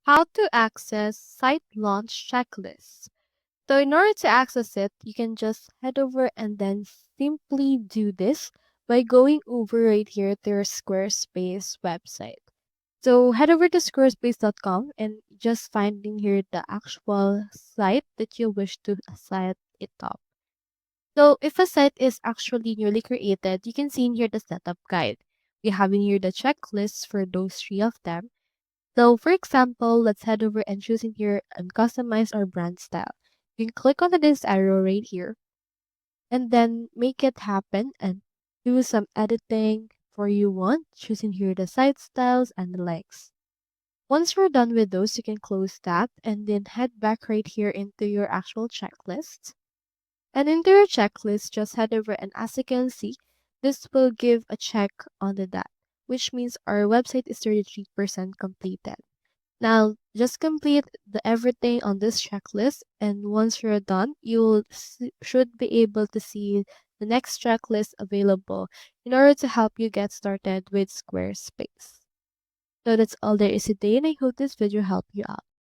How to access site launch checklist. So in order to access it, you can just head over and then simply do this by going over right here to your Squarespace website. So head over to squarespace.com and just finding here the actual site that you wish to set it up. So if a site is actually newly created, you can see in here the setup guide. We have in here the checklists for those three of them. So for example, let's head over and choose in here and customize our brand style. You can click on this arrow right here and then make it happen and do some editing for you want, choosing here the site styles and the links. Once you're done with those, you can close that and then head back right here into your actual checklist. And into your checklist, just head over and as you can see, this will give a check on the dot, which means our website is 33% completed. Now, just complete the everything on this checklist, and once you're done, should be able to see the next checklist available in order to help you get started with Squarespace. So that's all there is today, and I hope this video helped you out.